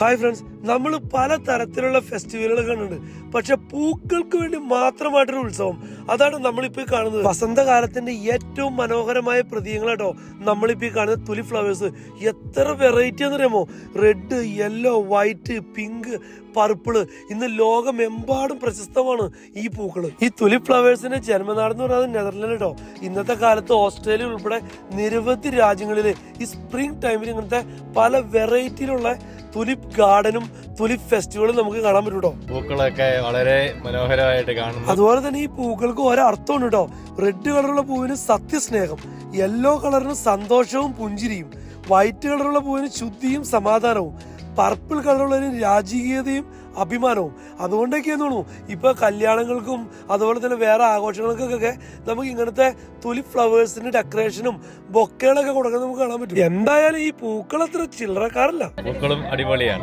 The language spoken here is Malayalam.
ഹായ് ഫ്രണ്ട്സ്, നമ്മൾ പല തരത്തിലുള്ള ഫെസ്റ്റിവലുകൾ കണ്ടിട്ടുണ്ട്. പക്ഷെ പൂക്കൾക്ക് വേണ്ടി മാത്രമായിട്ടൊരു ഉത്സവം, അതാണ് നമ്മളിപ്പോൾ കാണുന്നത്. വസന്തകാലത്തിന്റെ ഏറ്റവും മനോഹരമായ പ്രതീകങ്ങളാട്ടോ നമ്മളിപ്പോൾ കാണുന്നത് തുലിപ് ഫ്ലവേഴ്സ്. എത്ര വെറൈറ്റി എന്നറിയാമോ? Red, yellow, white, pink, purple. ഇന്ന് ലോകമെമ്പാടും പ്രശസ്തമാണ് ഈ പൂക്കള്. ഈ തുലിപ് ഫ്ലവേഴ്സിന്റെ ജന്മനാടെന്ന് പറയുന്നത് നെതർലാൻഡ് കേട്ടോ. ഇന്നത്തെ കാലത്ത് ഓസ്ട്രേലിയ ഉൾപ്പെടെ നിരവധി രാജ്യങ്ങളിൽ ഈ സ്പ്രിംഗ് ടൈമിൽ ഇങ്ങനത്തെ പല വെറൈറ്റിയിലുള്ള തുലിപ് ഗാർഡനും തുലിപ് ഫെസ്റ്റിവലും നമുക്ക് കാണാൻ പറ്റും കേട്ടോ. പൂക്കളൊക്കെ വളരെ മനോഹരമായിട്ട് കാണുന്നു. അതുപോലെ തന്നെ ഈ പൂക്കൾക്ക് ഓരോ അർത്ഥമുണ്ട് കേട്ടോ. റെഡ് കളറുള്ള പൂവിന് സത്യസ്നേഹം, യെല്ലോ കളറിന് സന്തോഷവും പുഞ്ചിരിയും, വൈറ്റ് കളറുള്ള പൂവിന് ശുദ്ധിയും സമാധാനവും, പർപ്പിൾ കളറുള്ളതിന് രാജകീയതയും അഭിമാനവും. അതുകൊണ്ടൊക്കെയെന്ന് തോന്നുന്നു ഇപ്പൊ കല്യാണങ്ങൾക്കും അതുപോലെ തന്നെ വേറെ ആഘോഷങ്ങൾക്കൊക്കെ നമുക്ക് ഇങ്ങനത്തെ തുലിപ് ഫ്ലവേഴ്സിന്റെ ഡെക്കറേഷനും ബൊക്കകളൊക്കെ കൊടുക്കാൻ നമുക്ക് കാണാൻ പറ്റും. എന്തായാലും ഈ പൂക്കൾ അത്ര ചില്ലറക്കാരല്ല. പൂക്കളും അടിപൊളിയാണ്.